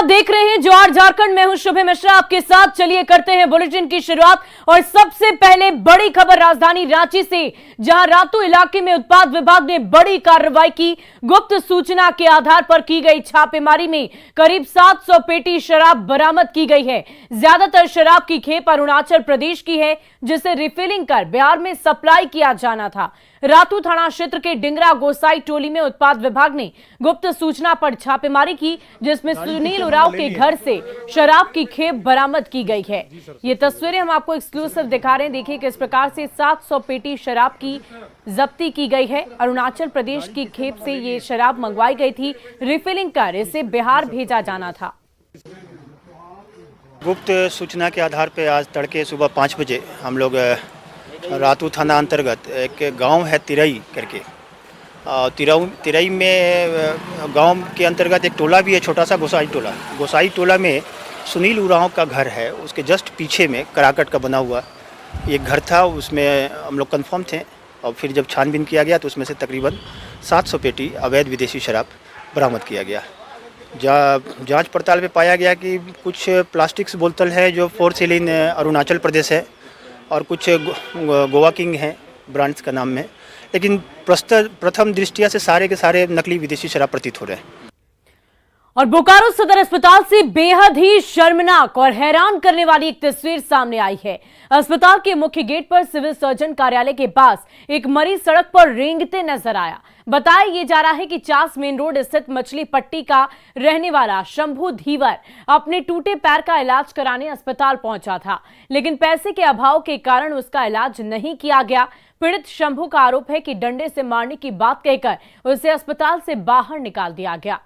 आप देख रहे हैं ज्वार झारखंड। मैं हूं शुभ मिश्रा आपके साथ। चलिए करते हैं बुलेटिन की शुरुआत और सबसे पहले बड़ी खबर राजधानी रांची से, जहां रातू इलाके में उत्पाद विभाग ने बड़ी कार्रवाई की। गुप्त सूचना के आधार पर की गई छापेमारी में करीब 700 पेटी शराब बरामद की गई है। ज्यादातर शराब की खेप अरुणाचल प्रदेश की है, जिसे रिफिलिंग कर बिहार में सप्लाई किया जाना था। रातू थाना क्षेत्र के डिंगरा गोसाई टोली में उत्पाद विभाग ने गुप्त सूचना पर छापेमारी की, जिसमें सुनील उरांव के घर से शराब की खेप बरामद की गई है। ये तस्वीरें हम आपको एक्सक्लूसिव दिखा रहे हैं। देखिए किस प्रकार से 700 पेटी शराब की जब्ती की गई है। अरुणाचल प्रदेश की खेप से ये शराब मंगवाई गई थी। रिफिलिंग कर इसे बिहार भेजा जाना था। गुप्त सूचना के आधार पर आज तड़के सुबह 5 बजे हम लोग रातू थाना अंतर्गत एक गांव है तिरई करके, तिरई में गांव के अंतर्गत एक टोला भी है, छोटा सा गोसाई टोला में सुनील उरांव का घर है। उसके जस्ट पीछे में कराकट का बना हुआ एक घर था। उसमें हम लोग कन्फर्म थे और फिर जब छानबीन किया गया तो उसमें से तकरीबन 700 पेटी अवैध विदेशी शराब बरामद किया गया। जांच पड़ताल में पाया गया कि कुछ प्लास्टिक्स बोतल है जो 4 सेल इन अरुणाचल प्रदेश है और कुछ गोवा किंग है ब्रांड्स का नाम में, लेकिन प्रथम दृष्टिया से सारे के सारे नकली विदेशी शराब प्रतीत हो रहे हैं। और बोकारो सदर अस्पताल से बेहद ही शर्मनाक और हैरान करने वाली एक तस्वीर सामने आई है। अस्पताल के मुख्य गेट पर सिविल सर्जन कार्यालय के पास एक मरीज सड़क पर रेंगते नजर आया। बताया ये जा रहा है कि चास मेन रोड स्थित मछली पट्टी का रहने वाला शंभू धीवर अपने टूटे पैर का इलाज कराने अस्पताल पहुंचा था, लेकिन पैसे के अभाव के कारण उसका इलाज नहीं किया गया। पीड़ित शंभू का आरोप है कि डंडे से मारने की बात कहकर उसे अस्पताल से बाहर निकाल दिया गया।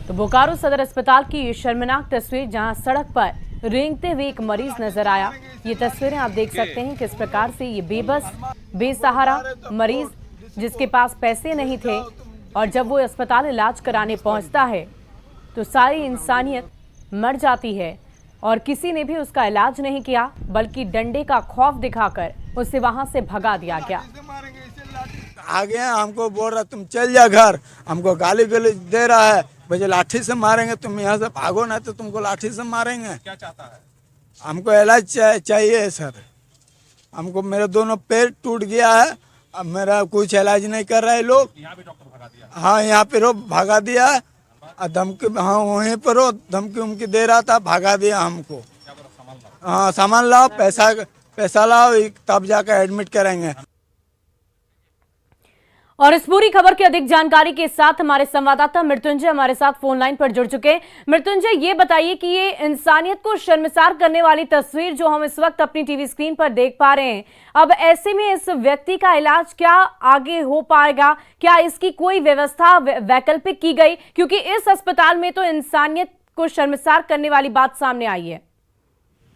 तो बोकारो सदर अस्पताल की ये शर्मनाक तस्वीर, जहां सड़क पर रेंगते हुए एक मरीज नजर आया। ये तस्वीरें आप देख सकते हैं किस प्रकार से ये बेबस बेसहारा मरीज, जिसके पास पैसे नहीं थे, और जब वो अस्पताल इलाज कराने पहुंचता है तो सारी इंसानियत मर जाती है और किसी ने भी उसका इलाज नहीं किया, बल्कि डंडे का खौफ दिखाकर उसे वहां से भगा दिया गया। आ गए हमको बोल रहा तुम चल जा घर, हमको गाली गलौज दे रहा है, मुझे लाठी से मारेंगे, तुम यहाँ से भागो ना तो तुमको लाठी से मारेंगे। क्या चाहता है? हमको इलाज चाहिए सर। हमको मेरे दोनों पैर टूट गया है, अब मेरा कुछ इलाज नहीं कर रहे लोग। यहाँ पे डॉक्टर भगा दिया? हाँ यहाँ पे रो भगा दिया है। धमकी, हाँ वहीं पर रो धमकी उमकी दे रहा था, भगा दिया हमको। हाँ सामान लाओ, पैसा लाओ, तब जाकर एडमिट करेंगे। और इस पूरी खबर की अधिक जानकारी के साथ हमारे संवाददाता मृत्युंजय हमारे साथ फोन लाइन पर जुड़ चुके हैं। मृत्युंजय, ये बताइए कि ये इंसानियत को शर्मसार करने वाली तस्वीर जो हम इस वक्त अपनी टीवी स्क्रीन पर देख पा रहे हैं, अब ऐसे में इस व्यक्ति का इलाज क्या आगे हो पाएगा? क्या इसकी कोई व्यवस्था वैकल्पिक की गई? क्योंकि इस अस्पताल में तो इंसानियत को शर्मसार करने वाली बात सामने आई है।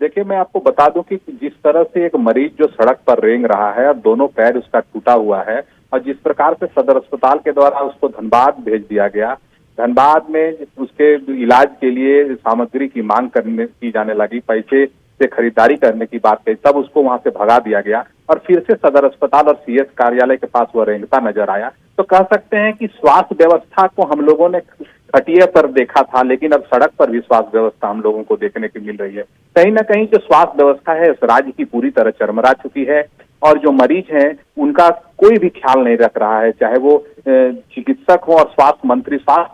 देखिए, मैं आपको बता दूं कि जिस तरह से एक मरीज जो सड़क पर रेंग रहा है और दोनों पैर उसका टूटा हुआ है, और जिस प्रकार से सदर अस्पताल के द्वारा उसको धनबाद भेज दिया गया, धनबाद में उसके इलाज के लिए सामग्री की मांग की जाने लगी, पैसे से खरीदारी करने की बात कही, तब उसको वहां से भगा दिया गया और फिर से सदर अस्पताल और सीएस कार्यालय के पास वह रेंगता नजर आया। तो कह सकते हैं कि स्वास्थ्य व्यवस्था को हम लोगों ने खटिया पर देखा था, लेकिन अब सड़क पर भी स्वास्थ्य व्यवस्था हम लोगों को देखने की मिल रही है। कहीं ना कहीं जो स्वास्थ्य व्यवस्था है इस राज्य की पूरी तरह चरमरा चुकी है और जो मरीज हैं उनका कोई भी ख्याल नहीं रख रहा है, चाहे वो चिकित्सक हो और स्वास्थ्य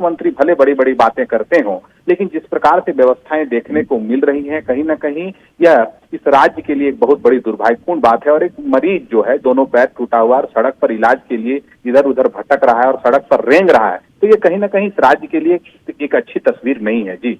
मंत्री भले बड़ी बड़ी बातें करते हों, लेकिन जिस प्रकार से व्यवस्थाएं देखने को मिल रही हैं, कहीं ना कहीं यह इस राज्य के लिए एक बहुत बड़ी दुर्भाग्यपूर्ण बात है। और एक मरीज जो है दोनों पैर टूटा हुआ और सड़क पर इलाज के लिए इधर उधर भटक रहा है और सड़क पर रेंग रहा है, तो ये कहीं ना कहीं इस राज्य के लिए एक अच्छी तस्वीर नहीं है। जी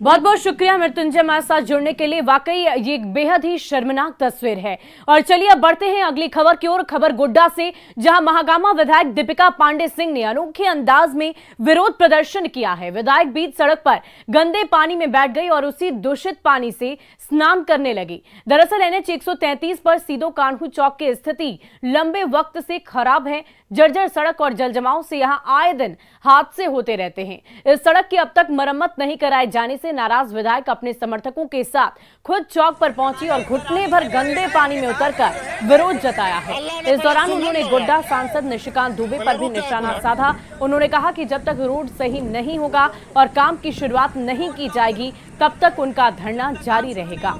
बहुत बहुत शुक्रिया मृत्युंजय हमारे साथ जुड़ने के लिए। वाकई ये एक बेहद ही शर्मनाक तस्वीर है। और चलिए अब बढ़ते हैं अगली खबर की ओर। खबर गोड्डा से, जहां महागामा विधायक दीपिका पांडे सिंह ने अनोखे अंदाज में विरोध प्रदर्शन किया है। विधायक बीच सड़क पर गंदे पानी में बैठ गई और उसी दूषित पानी से स्नान करने लगी। दरअसल एनएच 133 पर सीधो कान्हू चौक की स्थिति लंबे वक्त से खराब है। जर्जर सड़क और जलजमाव से यहां आए दिन हादसे होते रहते हैं। इस सड़क की अब तक मरम्मत नहीं कराए जाने से नाराज विधायक अपने समर्थकों के साथ खुद चौक पर पहुंची और घुटने भर गंदे पानी में उतरकर विरोध जताया है। इस दौरान उन्होंने गोड्डा सांसद निशिकांत दुबे पर भी निशाना साधा। उन्होंने कहा कि जब तक रोड सही नहीं होगा और काम की शुरुआत नहीं की जाएगी तब तक उनका धरना जारी रहेगा।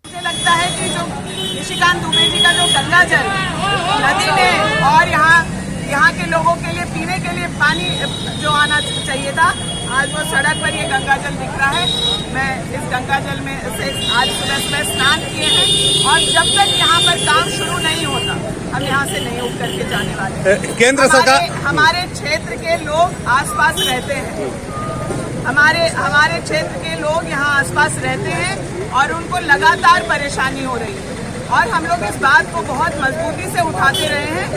लगता है कि जो निशिकांत दुबे जी का जो गंगा जल नदी में और यहाँ के लोगों के लिए पीने के लिए पानी जो आना चाहिए था, आज वो सड़क पर ये गंगा जल दिख रहा है। मैं इस गंगा जल में से आज सुबह स्नान किए हैं और जब तक यहाँ पर काम शुरू नहीं होता हम यहाँ से नहीं उठ करके जाने वाले। केंद्र सरकार हमारे क्षेत्र के लोग आसपास रहते हैं, हमारे क्षेत्र के लोग यहाँ आसपास रहते हैं और उनको लगातार परेशानी हो रही है और हम लोग इस बात को बहुत मजबूती से उठाते रहे हैं।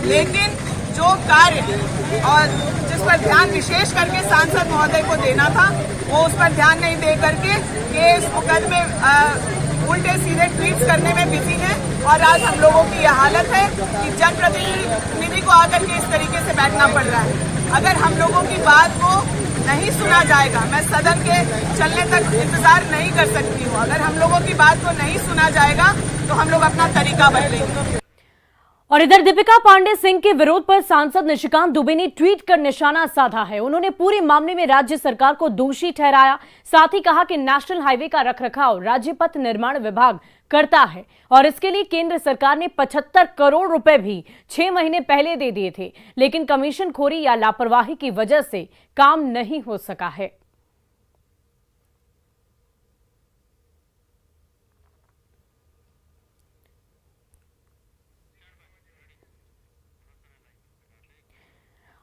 लेकिन जो कार्य और जिस पर ध्यान विशेष करके सांसद महोदय को देना था वो उस पर ध्यान नहीं दे करके केस मुकदमे उल्टे सीधे ट्वीट्स करने में बिजी हैं और आज हम लोगों की यह हालत है कि जनप्रतिनिधि को आकर के इस तरीके से बैठना पड़ रहा है। अगर हम लोगों की बात को नहीं सुना जाएगा, मैं सदन के चलने तक इंतजार नहीं कर सकती हूँ। अगर हम लोगों की बात को नहीं सुना जाएगा तो हम लोग अपना तरीका बदलेंगे। और इधर दीपिका पांडे सिंह के विरोध पर सांसद निशिकांत दुबे ने ट्वीट कर निशाना साधा है। उन्होंने पूरे मामले में राज्य सरकार को दोषी ठहराया, साथ ही कहा कि नेशनल हाईवे का रखरखाव राज्य पथ निर्माण विभाग करता है और इसके लिए केंद्र सरकार ने 75 करोड़ रुपए भी 6 महीने पहले दे दिए थे, लेकिन कमीशन खोरी या लापरवाही की वजह से काम नहीं हो सका है।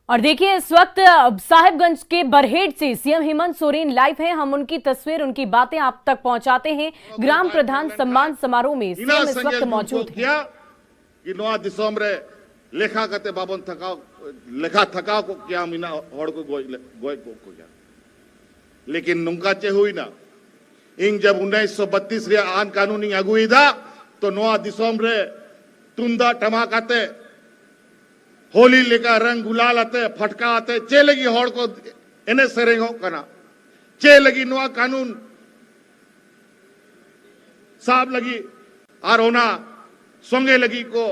और देखिए इस वक्त साहिबगंज के बरहेट से सीएम हेमंत सोरेन लाइव हैं। हम उनकी तस्वीर, उनकी बातें आप तक पहुंचाते हैं। ग्राम प्रधान सम्मान समारोह में सीएम इस वक्त मौजूद हैं। कि नवा दिसोम रे लेखा कते बाबन लेखा थकाव को क्या मीना हड़ को गोय को क्या, लेकिन नुंका चे हुई ना इन जब 1932 रे आन कानूनी अगुई था तो नवा दिसोम रे तुंदा टमाकाते होली लेकर रंग गुलाल आते फटका आते चे लगी हड़ को एने सेरेंगो कना चे लगी नवा कानून साहब लगी और ओना संगे लगी को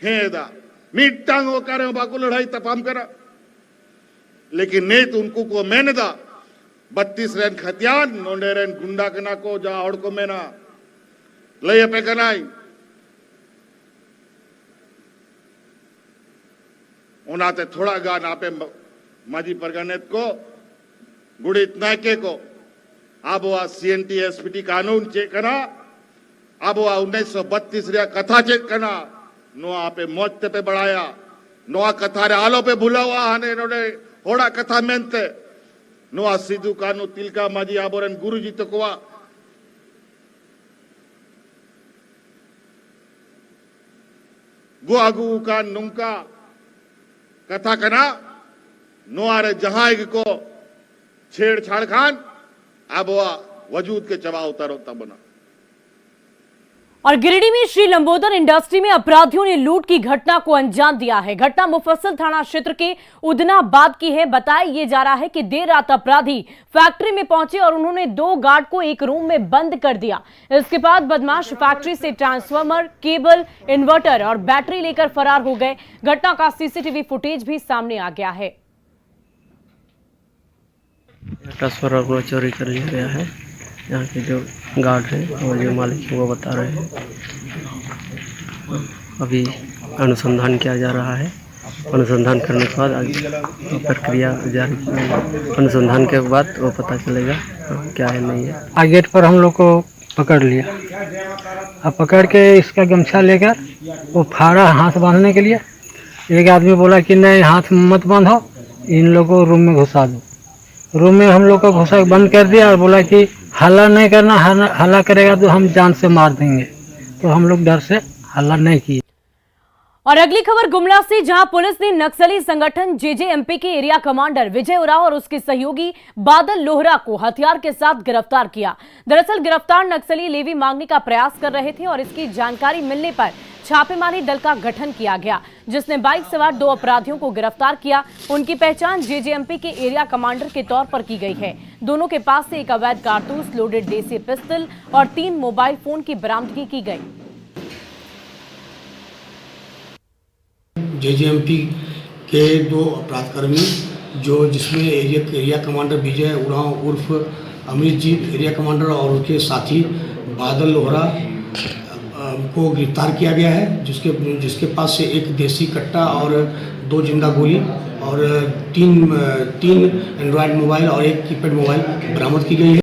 हेदा मीटांग हो करे बाको लड़ाई तपाम करा, लेकिन नहीं तो उनको को मैंने दा 32 रन खतियान नोंडे रन गुंडा कना को जा हड़ को मैना लय पे कनाई उनाते थोड़ा गान आपे माजी परगनेत को गुड़ित नायके को अब वह CNT SPT कानून चेक करा, अब वह 1932 रिया कथा चेक करा नो आपे मौत पे बढ़ाया नो कथा रे आलो पे भूला हुआ हने नोडे होड़ा कथा मेनते नो सिद्धू कानू तिलका माजी आबोरन गुरुजी तो कोवा गो आगू का नुंका कथा कना नो आरे जहां को छेड़छाड़ खान अब वह वजूद के चबा उतारोता बना। और गिरिडीह में श्री लंबोदर इंडस्ट्री में अपराधियों ने लूट की घटना को अंजाम दिया है। घटना मुफस्सिल थाना क्षेत्र के उदनाबाद की है। बताया ये जा रहा है कि देर रात अपराधी फैक्ट्री में पहुंचे और उन्होंने 2 गार्ड को एक रूम में बंद कर दिया। इसके बाद बदमाश फैक्ट्री से ट्रांसफार्मर, केबल, इन्वर्टर और बैटरी लेकर फरार हो गए। घटना का CCTV फुटेज भी सामने आ गया है। ट्रांसफार्मर को चोरी कर लिया गया है। यहाँ के जो गार्ड हैं और जो मालिक हैं वो बता रहे हैं। अभी अनुसंधान किया जा रहा है। अनुसंधान करने के बाद प्रक्रिया जारी की। अनुसंधान के बाद वो पता चलेगा क्या है नहीं है। आ गेट पर हम लोग को पकड़ लिया। अब पकड़ के इसका गमछा लेकर वो फाड़ा हाथ बांधने के लिए। एक आदमी बोला कि नहीं हाथ मत बांधो, इन लोगों को रूम में घुसा दो। रूम में हम लोग को घुसा बंद कर दिया और बोला कि हल्ला नहीं करना, हल्ला करेगा तो हम जान से मार देंगे। तो हम लोग डर से हल्ला नहीं किए। और अगली खबर गुमला से, जहां पुलिस ने नक्सली संगठन JJMP के एरिया कमांडर विजय उरांव और उसके सहयोगी बादल लोहरा को हथियार के साथ गिरफ्तार किया। दरअसल गिरफ्तार नक्सली लेवी मांगने का प्रयास कर रहे थे और इसकी जानकारी मिलने पर छापेमारी दल का गठन किया गया, जिसने बाइक सवार 2 अपराधियों को गिरफ्तार किया। उनकी पहचान जेजेएमपी के एरिया कमांडर के तौर पर की गई है। दोनों के पास से एक अवैध कारतूस, लोडेड देसी पिस्टल और 3 मोबाइल फोन की बरामदगी की गई। जेजेएमपी के 2 अपराधकर्मी जिसमें एरिया कमांडर विजय उरांव उर्फ अमित जी एरिया कमांडर और उनके साथी बादल लोहरा को गिरफ्तार किया गया है, जिसके पास से एक देसी कट्टा और 2 जिंदा गोली और 3 एंड्रॉयड मोबाइल और 1 कीपैड मोबाइल बरामद की गई है।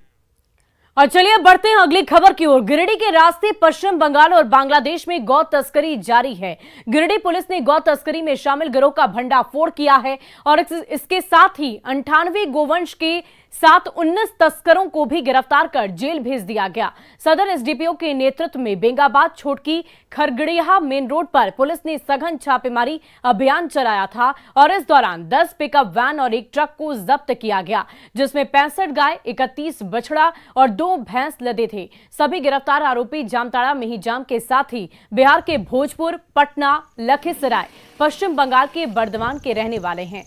और चलिए बढ़ते हैं अगली खबर की ओर। गिरिडीह के रास्ते पश्चिम बंगाल और बांग्लादेश में गौ तस्करी जारी है। गिरिडीह पुलिस ने गौ तस्करी में शामिल गिरोह का भंडाफोड़ किया है और इसके साथ ही 98 गोवंश के साथ 19 तस्करों को भी गिरफ्तार कर जेल भेज दिया गया। सदर एसडीपीओ के नेतृत्व में बेंगाबाद छोटकी खरगड़िया मेन रोड पर पुलिस ने सघन छापेमारी अभियान चलाया था और इस दौरान 10 पिकअप वैन और 1 ट्रक को जब्त किया गया, जिसमें 65 गाय, 31 बछड़ा और 2 भैंस लदे थे। सभी गिरफ्तार आरोपी जामताड़ा मेहिजाम के साथ ही बिहार के भोजपुर, पटना, लखीसराय, पश्चिम बंगाल के बर्दवान के रहने वाले हैं।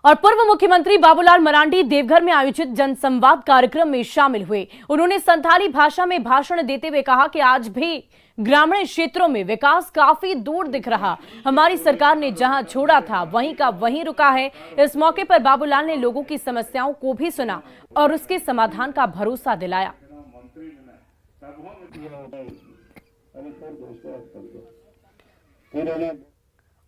और पूर्व मुख्यमंत्री बाबूलाल मरांडी देवघर में आयोजित जनसंवाद कार्यक्रम में शामिल हुए। उन्होंने संथाली भाषा में भाषण देते हुए कहा कि आज भी ग्रामीण क्षेत्रों में विकास काफी दूर दिख रहा। हमारी सरकार ने जहां छोड़ा था वहीं का वहीं रुका है। इस मौके पर बाबूलाल ने लोगों की समस्याओं को भी सुना और उसके समाधान का भरोसा दिलाया।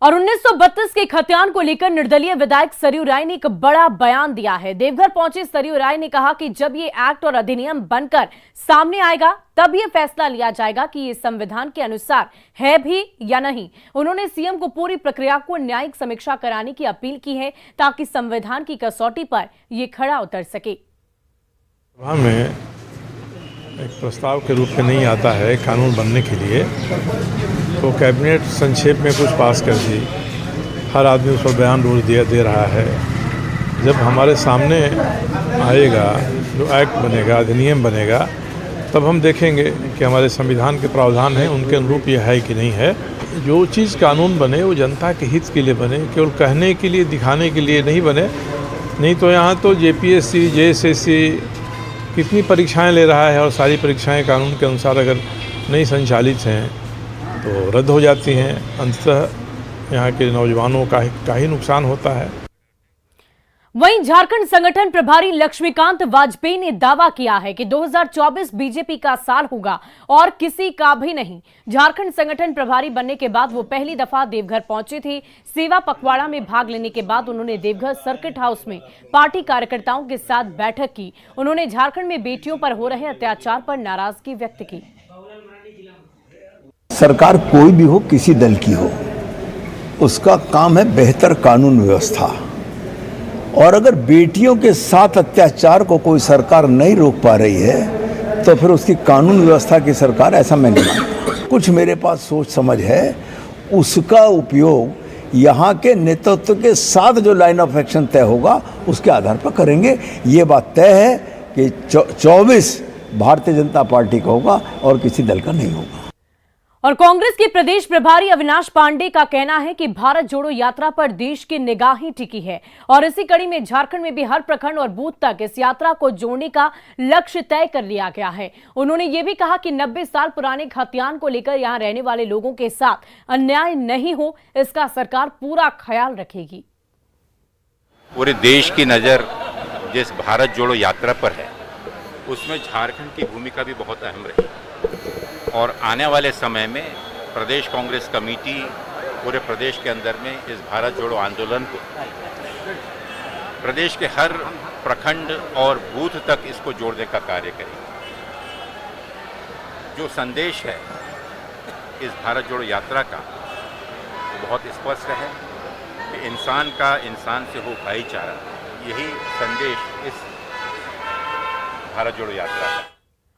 और 1932 के खतियान को लेकर निर्दलीय विधायक सरयू राय ने एक बड़ा बयान दिया है। देवघर पहुंचे सरयू राय ने कहा कि जब ये एक्ट और अधिनियम बनकर सामने आएगा तब ये फैसला लिया जाएगा कि ये संविधान के अनुसार है भी या नहीं। उन्होंने सीएम को पूरी प्रक्रिया को न्यायिक समीक्षा कराने की अपील की है ताकि संविधान की कसौटी पर ये खड़ा उतर सके। सभा में एक प्रस्ताव के रूप में नहीं आता है कानून बनने के लिए, तो कैबिनेट संक्षेप में कुछ पास कर दी, हर आदमी उस पर बयान रोज दे रहा है। जब हमारे सामने आएगा जो एक्ट बनेगा, अधिनियम बनेगा, तब हम देखेंगे कि हमारे संविधान के प्रावधान हैं उनके अनुरूप ये है कि नहीं है। जो चीज़ कानून बने वो जनता के हित के लिए बने, केवल कहने के लिए, दिखाने के लिए नहीं बने। नहीं तो यहाँ तो जेपीएससी, जेएसएससी कितनी परीक्षाएं ले रहा है और सारी परीक्षाएं कानून के अनुसार अगर नहीं संचालित हैं तो रद्द हो जाती हैं। अंततः यहाँ के नौजवानों का ही नुकसान होता है। वहीं झारखंड संगठन प्रभारी लक्ष्मीकांत वाजपेयी ने दावा किया है कि 2024 बीजेपी का साल होगा और किसी का भी नहीं। झारखंड संगठन प्रभारी बनने के बाद वो पहली दफा देवघर पहुंचे थे। सेवा पखवाड़ा में भाग लेने के बाद उन्होंने देवघर सर्किट हाउस में पार्टी कार्यकर्ताओं के साथ बैठक की। उन्होंने झारखंड में बेटियों पर हो रहे अत्याचार पर नाराजगी व्यक्त की। सरकार कोई भी हो, किसी दल की हो, उसका काम है बेहतर कानून व्यवस्था। और अगर बेटियों के साथ अत्याचार को कोई सरकार नहीं रोक पा रही है तो फिर उसकी कानून व्यवस्था की सरकार, ऐसा मैं नहीं मानता। कुछ मेरे पास सोच समझ है, उसका उपयोग यहाँ के नेतृत्व के साथ जो लाइन ऑफ एक्शन तय होगा उसके आधार पर करेंगे। ये बात तय है कि 24 भारतीय जनता पार्टी का होगा और किसी दल का नहीं होगा। और कांग्रेस के प्रदेश प्रभारी अविनाश पांडे का कहना है कि भारत जोड़ो यात्रा पर देश की निगाहें टिकी है और इसी कड़ी में झारखंड में भी हर प्रखंड और बूथ तक इस यात्रा को जोड़ने का लक्ष्य तय कर लिया गया है। उन्होंने ये भी कहा कि 90 साल पुराने खतियान को लेकर यहां रहने वाले लोगों के साथ अन्याय नहीं हो, इसका सरकार पूरा ख्याल रखेगी। पूरे देश की नजर जिस भारत जोड़ो यात्रा पर है उसमें झारखंड की भूमिका भी बहुत अहम रही और आने वाले समय में प्रदेश कांग्रेस कमेटी पूरे प्रदेश के अंदर में इस भारत जोड़ो आंदोलन को प्रदेश के हर प्रखंड और बूथ तक इसको जोड़ने का कार्य करेगी। जो संदेश है इस भारत जोड़ो यात्रा का वो बहुत स्पष्ट है कि इंसान का इंसान से हो भाईचारा, यही संदेश इस भारत जोड़ो यात्रा का।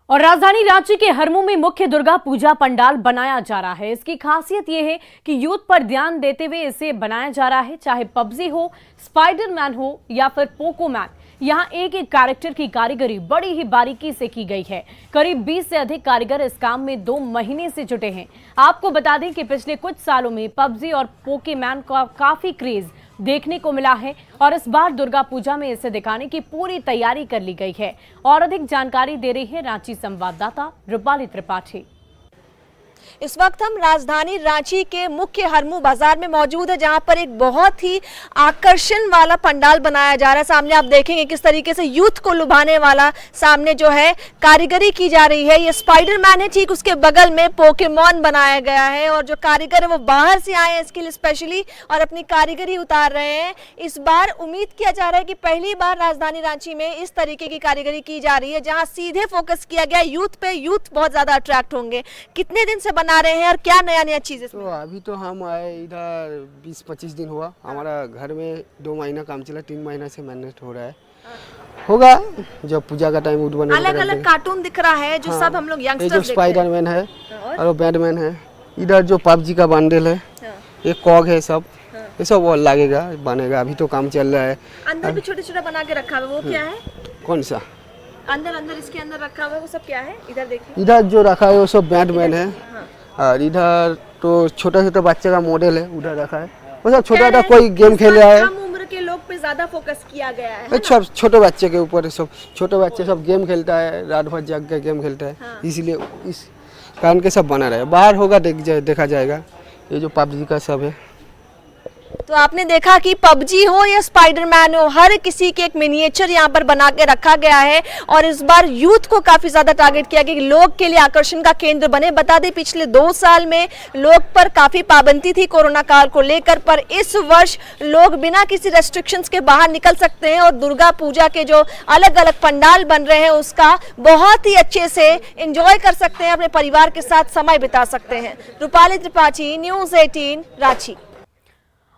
और राजधानी रांची के हरमू में मुख्य दुर्गा पूजा पंडाल बनाया जा रहा है। इसकी खासियत यह है कि यूथ पर ध्यान देते हुए इसे बनाया जा रहा है, चाहे पबजी हो, स्पाइडरमैन हो या फिर पोको मैन। यहाँ एक एक कैरेक्टर की कारीगरी बड़ी ही बारीकी से की गई है। करीब 20 से अधिक कारीगर इस काम में 2 महीने से जुटे हैं। आपको बता दें कि पिछले कुछ सालों में पबजी और पोकेमॉन का काफी क्रेज देखने को मिला है और इस बार दुर्गा पूजा में इसे दिखाने की पूरी तैयारी कर ली गई है। और अधिक जानकारी दे रही है रांची संवाददाता रूपाली त्रिपाठी। इस वक्त हम राजधानी रांची के मुख्य हरमू बाजार में मौजूद है, जहां पर एक बहुत ही आकर्षण वाला पंडाल बनाया जा रहा है। सामने आप देखेंगे किस तरीके से यूथ को लुभाने वाला सामने जो है कारीगरी की जा रही है। ये स्पाइडरमैन है, ठीक उसके बगल में पोकेमॉन बनाया गया है और जो कारीगर है वो बाहर से आए हैं इसके लिए स्पेशली और अपनी कारीगरी उतार रहे हैं। इस बार उम्मीद किया जा रहा है कि पहली बार राजधानी रांची में इस तरीके की कारीगरी की जा रही है, जहाँ सीधे फोकस किया गया यूथ पे। यूथ बहुत ज्यादा अट्रैक्ट होंगे। कितने दिन से बना रहे हैं और क्या नया नया चीजें? तो अभी तो हम आए इधर 20-25 दिन हुआ। हमारा घर में 2 महीना काम चला, 3 महीना से मैनेज हो रहा है। होगा जब पूजा का टाइम उठ बने। अलग अलग कार्टून दिख रहा है जो सब हम लोग यंगस्टर्स देखते हैं। जो स्पाइडरमैन है और बैटमैन है। इधर जो पबजी का बंडल है, एक कॉग है, सब ये सब वो लगेगा बनेगा। अभी तो काम चल रहा है। अंदर भी छोटे छोटे बना के रखा हुआ, वो क्या है? कौन सा? अंदर इसके अंदर रखा हुआ है वो सब क्या है? इधर देखिए। इधर जो रखा है वो सब बैटमैन है। और इधर तो छोटा छोटा बच्चे का मॉडल है, उधर रखा है। वो सब छोटा छोटा कोई गेम खेल रहा है। कम उम्र के लोग पे ज्यादा फोकस किया गया है। सब छोटे बच्चे के ऊपर, सब छोटे बच्चे सब गेम खेलता है, रात भर जाग के गेम खेलता है। इसलिए इस कारण के सब बना रहे। बाहर होगा देखा जाएगा। ये जो पबजी का सब है। तो आपने देखा कि पबजी हो या स्पाइडरमैन हो, हर किसी के एक मिनिएचर यहाँ पर बना के रखा गया है और इस बार यूथ को काफी ज्यादा टारगेट किया गया कि लोग के लिए आकर्षण का केंद्र बने। बता दें पिछले 2 साल में लोग पर काफी पाबंदी थी कोरोना काल को लेकर, पर इस वर्ष लोग बिना किसी रेस्ट्रिक्शंस के बाहर निकल सकते हैं और दुर्गा पूजा के जो अलग अलग पंडाल बन रहे हैं उसका बहुत ही अच्छे से एंजॉय कर सकते हैं, अपने परिवार के साथ समय बिता सकते हैं। रूपाली त्रिपाठी, न्यूज़ 18 रांची।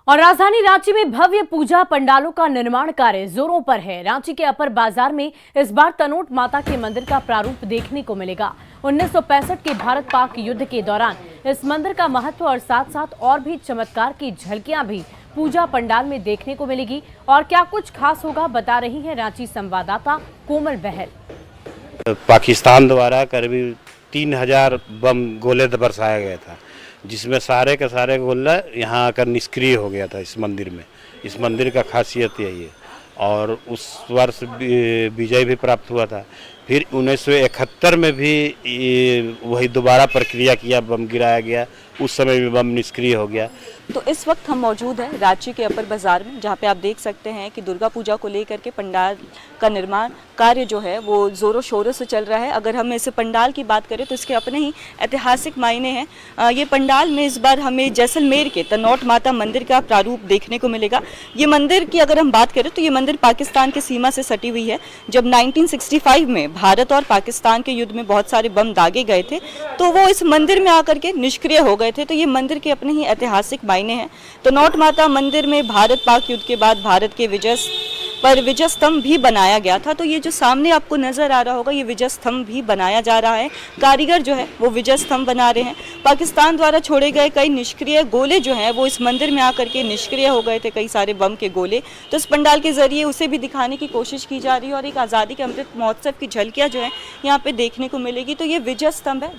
और राजधानी रांची में भव्य पूजा पंडालों का निर्माण कार्य जोरों पर है। रांची के अपर बाजार में इस बार तनोट माता के मंदिर का प्रारूप देखने को मिलेगा। 1965 के भारत पाक युद्ध के दौरान इस मंदिर का महत्व और साथ साथ और भी चमत्कार की झलकियां भी पूजा पंडाल में देखने को मिलेगी। और क्या कुछ खास होगा, बता रही है रांची संवाददाता कोमल बहल। पाकिस्तान द्वारा करीब 3000 बम गोले बरसाया गया था, जिसमें सारे के सारे गोला यहाँ आकर निष्क्रिय हो गया था इस मंदिर में। इस मंदिर का खासियत यही है। और उस वर्ष विजय भी प्राप्त हुआ था। फिर 1971 में भी वही दोबारा प्रक्रिया किया, बम गिराया गया, उस समय भी बम निष्क्रिय हो गया। तो इस वक्त हम मौजूद हैं रांची के अपर बाजार में, जहाँ पे आप देख सकते हैं कि दुर्गा पूजा को लेकर के पंडाल का निर्माण कार्य जो है वो ज़ोरों शोरों से चल रहा है। अगर हम इस पंडाल की बात करें तो इसके अपने ही ऐतिहासिक मायने हैं। ये पंडाल में इस बार हमें जैसलमेर के तनोट माता मंदिर का प्रारूप देखने को मिलेगा। ये मंदिर की अगर हम बात करें तो ये मंदिर पाकिस्तान की सीमा से सटी हुई है। जब 1965 में भारत और पाकिस्तान के युद्ध में बहुत सारे बम दागे गए थे तो वो इस मंदिर में आकर के निष्क्रिय हो गए थे। तो ये मंदिर के अपने ही ऐतिहासिक मायने हैं। तनोट माता मंदिर में भारत पाक युद्ध के बाद भारत के विजय स्तंभ भी बनाया गया था। तो ये जो सामने आपको नजर आ रहा होगा, ये विजय स्तंभ भी बनाया जा रहा है। कारीगर जो है वो विजय स्तंभ बना रहे हैं। पाकिस्तान द्वारा छोड़े गए कई निष्क्रिय गोले जो हैं वो इस मंदिर में आकर के निष्क्रिय हो गए थे, कई सारे बम के गोले। तो इस पंडाल के जरिए उसे भी दिखाने की कोशिश की जा रही है और एक आज़ादी के अमृत महोत्सव की झलकियाँ जो है यहाँ पे देखने को मिलेगी। तो ये विजय स्तंभ है,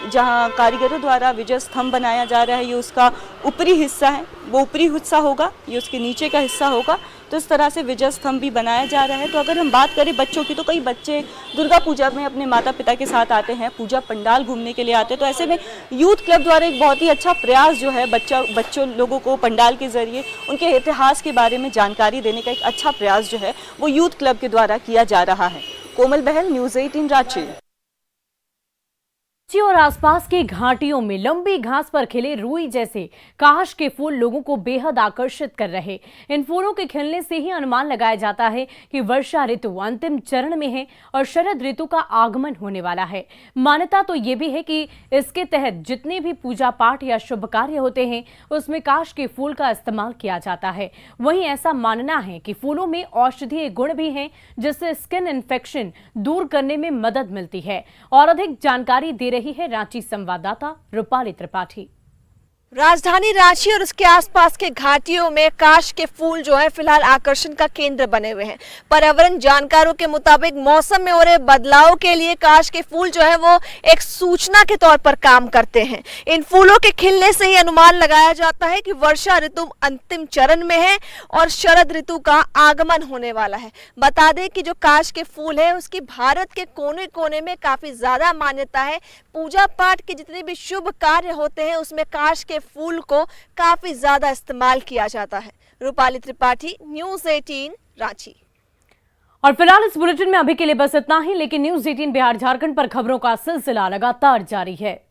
जहाँ कारीगरों द्वारा विजय स्तंभ बनाया जा रहा है। ये उसका ऊपरी हिस्सा है, वो ऊपरी हिस्सा होगा, ये उसके नीचे का हिस्सा होगा। तो इस तरह से विजय स्तंभ भी बनाया जा रहा है। तो अगर हम बात करें बच्चों की, तो कई बच्चे दुर्गा पूजा में अपने माता पिता के साथ आते हैं, पूजा पंडाल घूमने के लिए आते हैं। तो ऐसे में यूथ क्लब द्वारा एक बहुत ही अच्छा प्रयास जो है बच्चों लोगों को पंडाल के जरिए उनके इतिहास के बारे में जानकारी देने का एक अच्छा प्रयास जो है वो यूथ क्लब के द्वारा किया जा रहा है। कोमल बहल, न्यूज़ 18 रांची। और आसपास की घाटियों में लंबी घास पर खिले रुई जैसे काश के फूल लोगों को बेहद आकर्षित कर रहे। इन फूलों के खिलने से ही अनुमान लगाया जाता है कि वर्षा ऋतु अंतिम चरण में है और शरद ऋतु का आगमन होने वाला है। मान्यता तो ये भी है कि इसके तहत जितने भी पूजा पाठ या शुभ कार्य होते हैं उसमें काश के फूल का इस्तेमाल किया जाता है। वहीं ऐसा मानना है कि फूलों में औषधीय गुण भी हैं, जिससे स्किन इन्फेक्शन दूर करने में मदद मिलती है। और अधिक जानकारी दे रही है रांची संवाददाता रूपाली त्रिपाठी। राजधानी रांची और उसके आसपास के घाटियों में काश के फूल जो है फिलहाल आकर्षण का केंद्र बने हुए हैं। पर्यावरण जानकारों के मुताबिक मौसम में हो रहे बदलाव के लिए काश के फूल जो है वो एक सूचना के तौर पर काम करते हैं। इन फूलों के खिलने से ही अनुमान लगाया जाता है कि वर्षा ऋतु अंतिम चरण में है और शरद ऋतु का आगमन होने वाला है। बता दें कि जो काश के फूल है उसकी भारत के कोने कोने में काफी ज्यादा मान्यता है। पूजा पाठ के जितने भी शुभ कार्य होते हैं उसमें काश के फूल को काफी ज्यादा इस्तेमाल किया जाता है। रूपाली त्रिपाठी, न्यूज़ 18 रांची। और फिलहाल इस बुलेटिन में अभी के लिए बस इतना ही, लेकिन न्यूज़ 18 बिहार झारखंड पर खबरों का सिलसिला लगातार जारी है।